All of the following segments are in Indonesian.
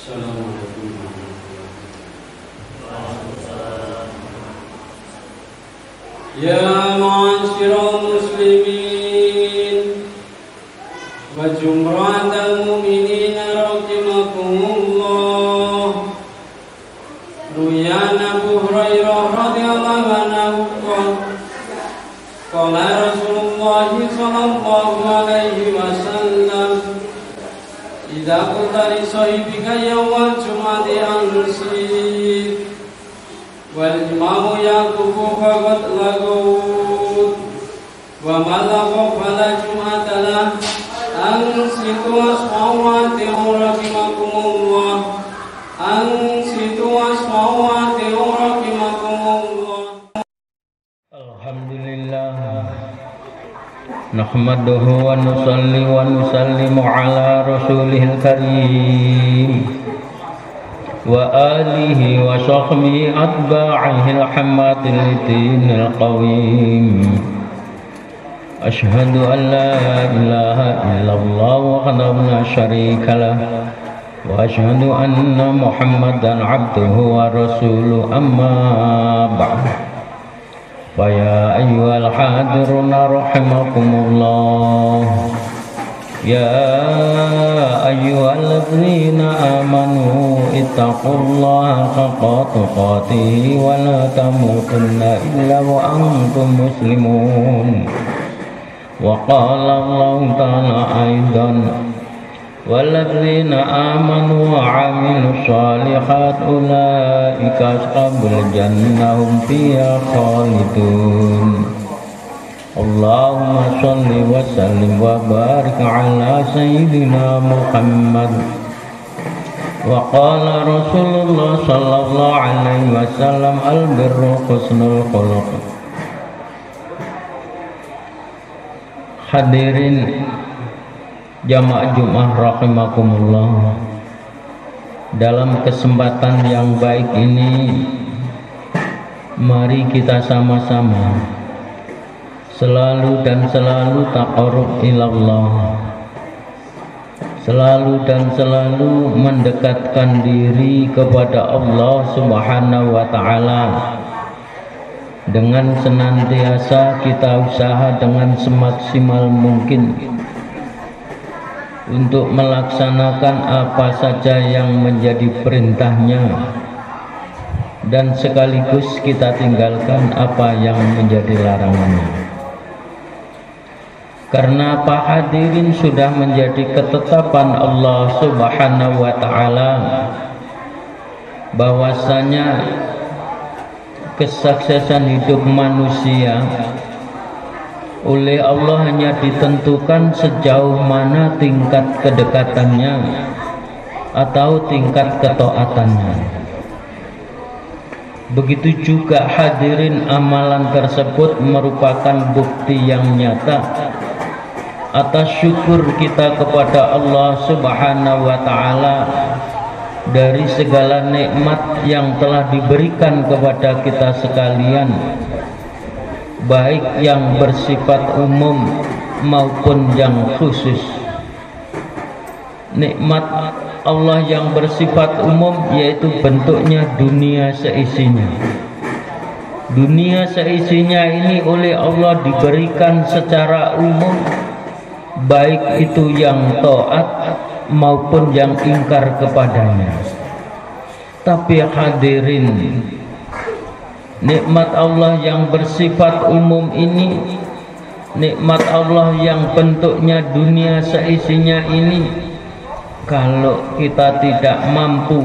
Assalamualaikum Ya ma'asyiral muslimin wa jumratal mu'minin rahimakumullah. Ruyan Abu Hurairah radhiyallahu anhu qala Rasulullah sallallahu alaihi wasallam idza qulta li sahibika yawmal jum'ati ansib wal imamu yaqufu faqad lagut wa malaqu fala jum'atalah ansitu asmawati rahimakumullah ansitu asmawati rahimakumullah. Alhamdulillah nahmaduhu wa nusalli wa nusallimu ala rasulihil karim wa alihi wa sahbihi atba'ihil hammatil dinil qawim. Ashhadu an la ilaha illallah wahdahu la syarika lah wa ashhadu anna Muhammadan abduhu wa rasuluhu amma ba'd. Faya ayyuhal hadiruna rahimakumullah. Ya ayyuhalladzina amanu ittaqullaha haqqa tuqatih wa la tamutunna illa wa antum muslimun. Wa qala Allah ta'ala aidan walladzina amanu wa 'amilus shalihat ulaika ashabul jannah hum fiha khalidun. Allahumma shalli wa sallim wa barik ala sayyidina Muhammad. Wa qala Rasulullah sallallahu alaihi wasallam al-birru husnul khuluq. Hadirin jamaah Jumat rahimakumullah. Dalam kesempatan yang baik ini, mari kita sama-sama selalu dan selalu taqarrub ilallah, selalu dan selalu mendekatkan diri kepada Allah Subhanahu wa ta'ala, dengan senantiasa kita usaha dengan semaksimal mungkin untuk melaksanakan apa saja yang menjadi perintahnya, dan sekaligus kita tinggalkan apa yang menjadi larangannya. Karena apa hadirin, sudah menjadi ketetapan Allah Subhanahu wa ta'ala bahwasanya kesuksesan hidup manusia oleh Allah hanya ditentukan sejauh mana tingkat kedekatannya atau tingkat ketaatannya. Begitu juga hadirin, amalan tersebut merupakan bukti yang nyata atas syukur kita kepada Allah Subhanahu wa ta'ala dari segala nikmat yang telah diberikan kepada kita sekalian, baik yang bersifat umum maupun yang khusus. Nikmat Allah yang bersifat umum yaitu bentuknya dunia seisinya. Dunia seisinya ini oleh Allah diberikan secara umum, baik itu yang taat maupun yang ingkar kepadanya. Tapi hadirin, nikmat Allah yang bersifat umum ini, nikmat Allah yang bentuknya dunia seisinya ini, kalau kita tidak mampu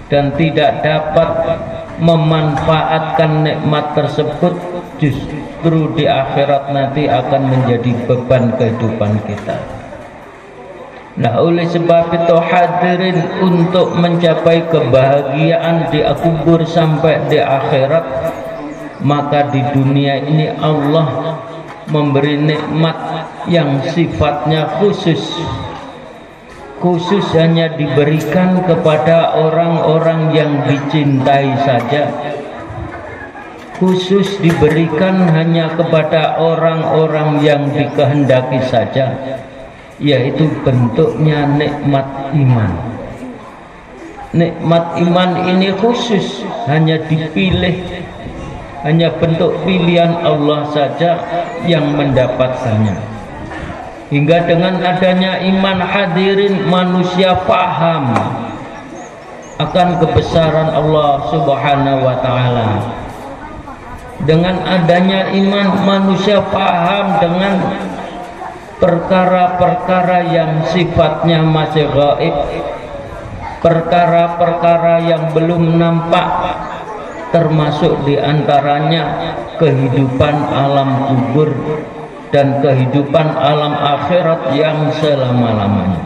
dan tidak dapat memanfaatkan nikmat tersebut, justru di akhirat nanti akan menjadi beban kehidupan kita. Nah, oleh sebab itu hadirin, untuk mencapai kebahagiaan di kubur sampai di akhirat, maka di dunia ini Allah memberi nikmat yang sifatnya khusus hanya diberikan kepada orang-orang yang dicintai saja, khusus diberikan hanya kepada orang-orang yang dikehendaki saja, yaitu bentuknya nikmat iman. nikmat iman ini khusus, hanya dipilih, hanya bentuk pilihan Allah saja yang mendapatkannya. Hingga dengan adanya iman hadirin, manusia paham akan kebesaran Allah Subhanahu wa ta'ala. Dengan adanya iman, manusia paham dengan perkara-perkara yang sifatnya masih gaib, perkara-perkara yang belum nampak, termasuk diantaranya kehidupan alam kubur dan kehidupan alam akhirat yang selama-lamanya.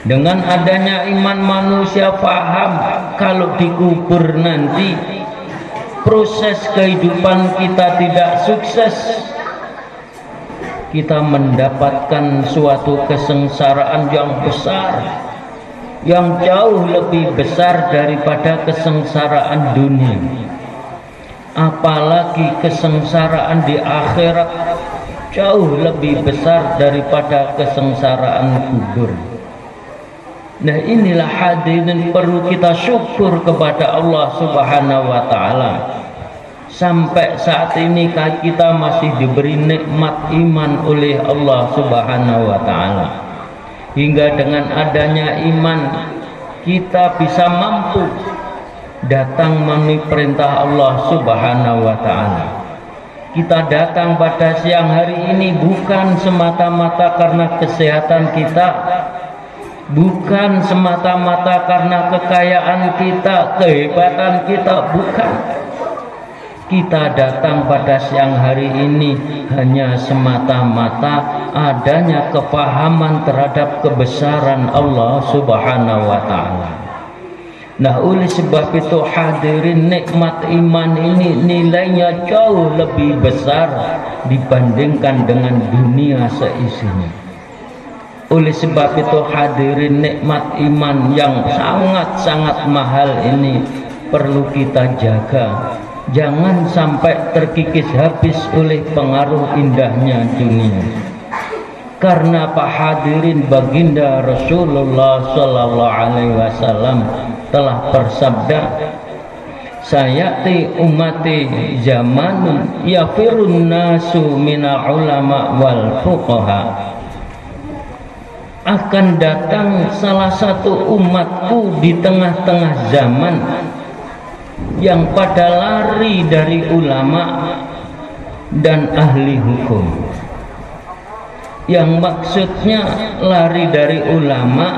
Dengan adanya iman, manusia paham kalau dikubur nanti proses kehidupan kita tidak sukses, kita mendapatkan suatu kesengsaraan yang besar, yang jauh lebih besar daripada kesengsaraan dunia. Apalagi kesengsaraan di akhirat jauh lebih besar daripada kesengsaraan kubur. Nah, inilah hadirin perlu kita syukur kepada Allah Subhanahu wa ta'ala. Sampai saat ini kita masih diberi nikmat iman oleh Allah Subhanahu wa ta'ala. Hingga dengan adanya iman kita bisa mampu datang memenuhi perintah Allah Subhanahu wa ta'ala. Kita datang pada siang hari ini bukan semata-mata karena kesehatan kita, bukan semata-mata karena kekayaan kita, kehebatan kita, bukan. Kita datang pada siang hari ini hanya semata-mata adanya kepahaman terhadap kebesaran Allah Subhanahu wa ta'ala. Nah, oleh sebab itu hadirin, nikmat iman ini nilainya jauh lebih besar dibandingkan dengan dunia seisinya. Oleh sebab itu hadirin, nikmat iman yang sangat-sangat mahal ini perlu kita jaga. Jangan sampai terkikis habis oleh pengaruh indahnya dunia. Karena Pak hadirin, baginda Rasulullah sallallahu alaihi wasallam telah bersabda, sayati ummati zamanun yafirun nasu minal ulama wal fuqaha. Akan datang salah satu umatku di tengah-tengah zaman yang pada lari dari ulama dan ahli hukum. Yang maksudnya lari dari ulama,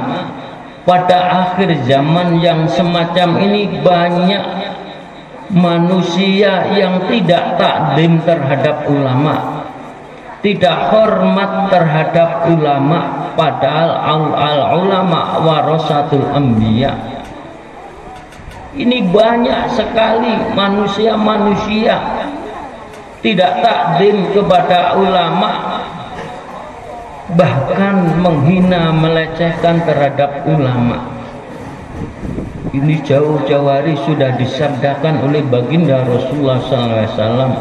pada akhir zaman yang semacam ini banyak manusia yang tidak takdim terhadap ulama, tidak hormat terhadap ulama, padahal al-ulama warasatul anbiya. Ini banyak sekali manusia-manusia tidak takdim kepada ulama, bahkan menghina, melecehkan terhadap ulama. Ini jauh-jauh hari sudah disabdakan oleh baginda Rasulullah SAW.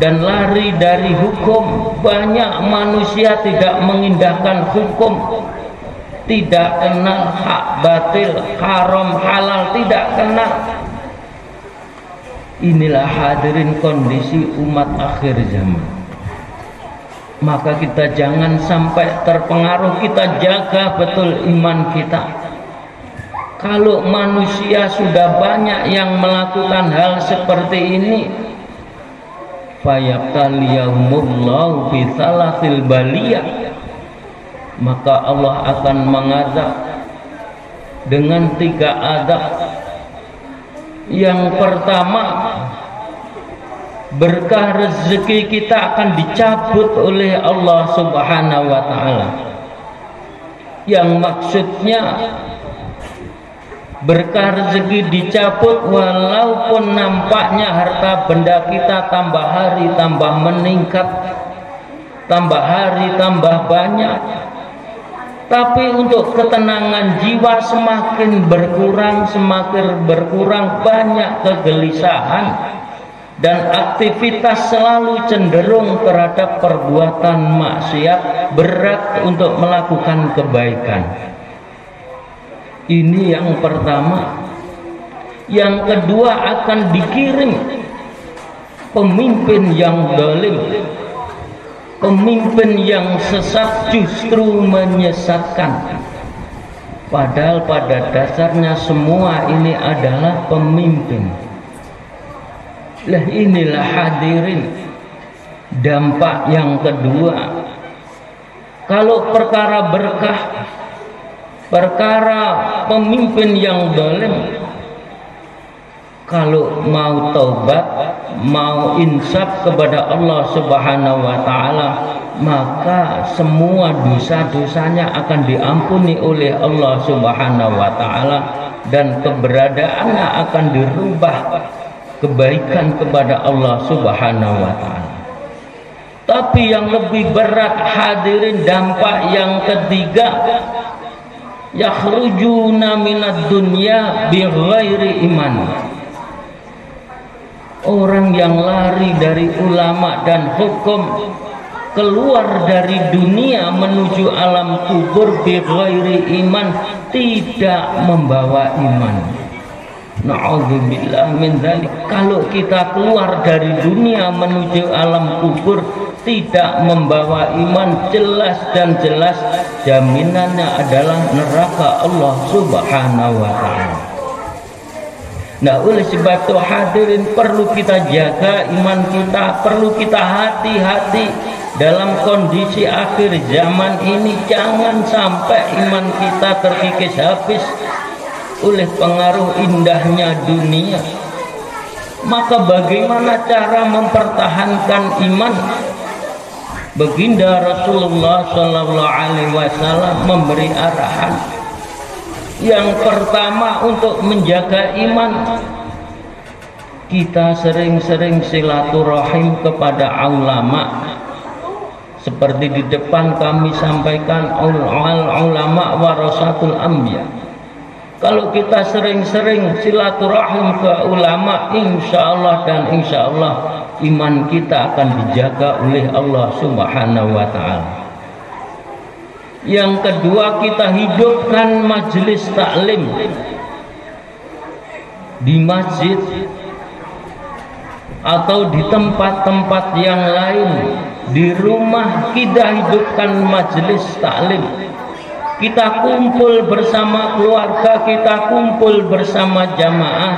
Dan lari dari hukum, banyak manusia tidak mengindahkan hukum, tidak kenal hak batil, haram halal, tidak kenal. Inilah hadirin kondisi umat akhir zaman. Maka kita jangan sampai terpengaruh, kita jaga betul iman kita. Kalau manusia sudah banyak yang melakukan hal seperti ini, fayabtaliyahumullahu bi salasil baliyah, maka Allah akan mengazab dengan 3 azab. Yang pertama, berkah rezeki kita akan dicabut oleh Allah Subhanahu wa ta'ala. Yang maksudnya berkah rezeki dicabut walaupun nampaknya harta benda kita tambah hari tambah meningkat, tambah hari tambah banyak, tapi untuk ketenangan jiwa semakin berkurang, banyak kegelisahan dan aktivitas selalu cenderung terhadap perbuatan maksiat, berat untuk melakukan kebaikan. Ini yang pertama. Yang kedua, akan dikirim pemimpin yang zalim, pemimpin yang sesat, justru menyesatkan. Padahal pada dasarnya semua ini adalah pemimpin. Lah inilah hadirin dampak yang kedua. Kalau perkara berkah, perkara pemimpin yang zalim, kalau mau taubat, mau insaf kepada Allah Subhanahu wa taala, maka semua dosa-dosanya akan diampuni oleh Allah Subhanahu wa taala dan keberadaannya akan dirubah kebaikan kepada Allah Subhanahu wa taala. Tapi yang lebih berat hadirin, dampak yang ketiga, yakhrujuna minad dunya bighairi iman. Orang yang lari dari ulama dan hukum keluar dari dunia menuju alam kubur bighairi iman, tidak membawa iman. Na'udzubillah min dzalik. Kalau kita keluar dari dunia menuju alam kubur tidak membawa iman, jelas dan jelas jaminannya adalah neraka Allah Subhanahu wa taala. Nah, oleh sebab itu hadirin, perlu kita jaga iman kita, perlu kita hati-hati dalam kondisi akhir zaman ini. Jangan sampai iman kita terkikis habis oleh pengaruh indahnya dunia. Maka bagaimana cara mempertahankan iman? Baginda Rasulullah Sallallahu Alaihi Wasallam memberi arahan. Yang pertama, untuk menjaga iman, kita sering-sering silaturahim kepada ulama. Seperti di depan kami sampaikan, ulama warasatul anbiya. Kalau kita sering-sering silaturahim ke ulama, insya Allah dan insya Allah iman kita akan dijaga oleh Allah Subhanahu wa ta'ala. Yang kedua, kita hidupkan majelis taklim di masjid atau di tempat-tempat yang lain. Di rumah kita hidupkan majelis taklim. Kita kumpul bersama keluarga, kita kumpul bersama jamaah.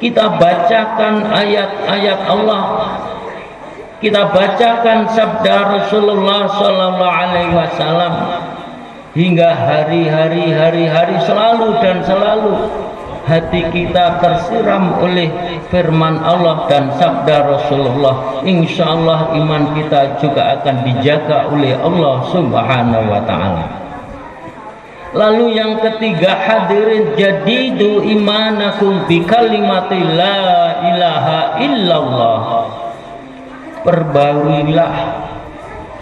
Kita bacakan ayat-ayat Allah. Kita bacakan sabda Rasulullah Sallallahu Alaihi Wasallam hingga hari-hari selalu dan selalu hati kita tersiram oleh firman Allah dan sabda Rasulullah. Insya Allah iman kita juga akan dijaga oleh Allah Subhanahu wa ta'ala. Lalu yang ketiga hadirin, jadidu imanakum bi kalimati la ilaha illallah.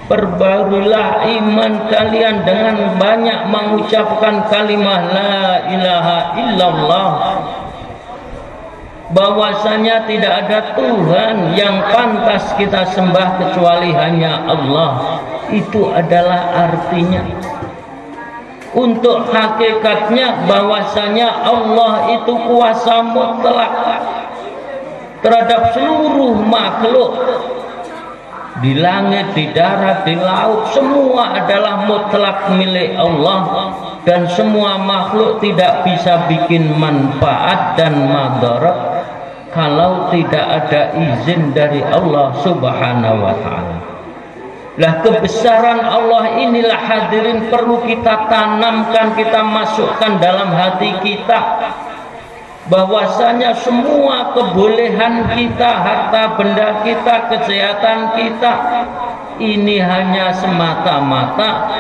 Perbauilah iman kalian dengan banyak mengucapkan kalimah la ilaha illallah, bahwasanya tidak ada Tuhan yang pantas kita sembah kecuali hanya Allah. Itu adalah artinya. Untuk hakikatnya bahwasanya Allah itu kuasa mutlak terhadap seluruh makhluk di langit, di darat, di laut, semua adalah mutlak milik Allah, dan semua makhluk tidak bisa bikin manfaat dan madarat kalau tidak ada izin dari Allah Subhanahu wa ta'ala. Lah kebesaran Allah inilah hadirin perlu kita tanamkan, kita masukkan dalam hati kita, bahwasanya semua kebolehan kita, harta benda kita, kesehatan kita, ini hanya semata-mata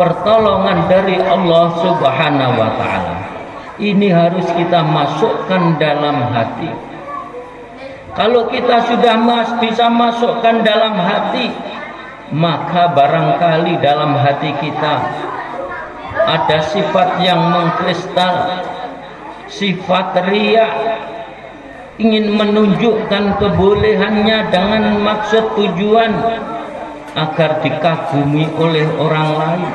pertolongan dari Allah Subhanahu wa ta'ala. Ini harus kita masukkan dalam hati. Kalau kita sudah bisa masukkan dalam hati, maka barangkali dalam hati kita ada sifat yang mengkristal, sifat riya, ingin menunjukkan kebolehannya dengan maksud tujuan agar dikagumi oleh orang lain.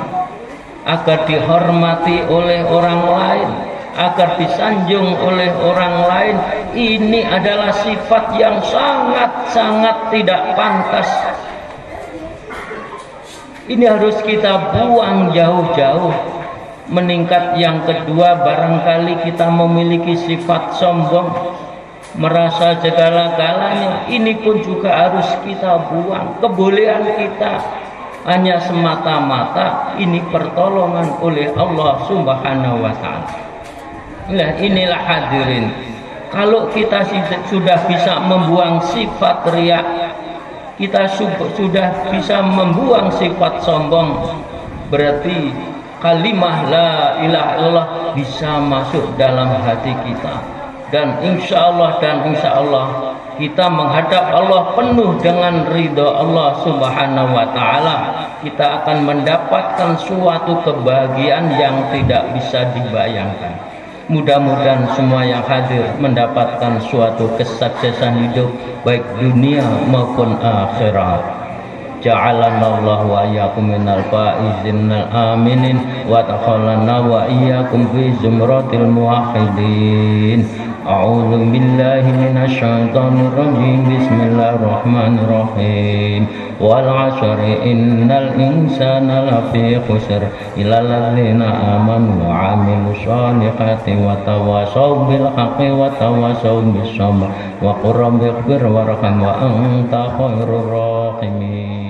agar dihormati oleh orang lain, agar disanjung oleh orang lain. Ini adalah sifat yang sangat-sangat tidak pantas. Ini harus kita buang jauh-jauh. Meningkat yang kedua, barangkali kita memiliki sifat sombong, merasa segala-galanya. Ini pun juga harus kita buang. Kebolehan kita hanya semata-mata ini pertolongan oleh Allah Subhanahu wa ta'ala. Nah, inilah hadirin, kalau kita sudah bisa membuang sifat riya, kita sudah bisa membuang sifat sombong, berarti kalimah la ilaha illallah bisa masuk dalam hati kita. Dan insya Allah kita menghadap Allah penuh dengan ridho Allah Subhanahu wa ta'ala. Kita akan mendapatkan suatu kebahagiaan yang tidak bisa dibayangkan. Mudah-mudahan semua yang hadir mendapatkan suatu kesuksesan hidup, baik dunia maupun akhirat. Ja'alana Allah wa iyyakum minal faizin aminin wa takhalana wa iyyakum fi zumratil muwahhidin. A'udzu billahi minasyaitonir rajim. Bismillahirrahmanirrahim. Wal 'asri innal insana lafi khusr illa alladzina amanu wa 'amilus shalihati wa tawassaw bil haqqi wa tawassaw bis sabr wa qur rabbighfir warham wa anta khairur rahimin.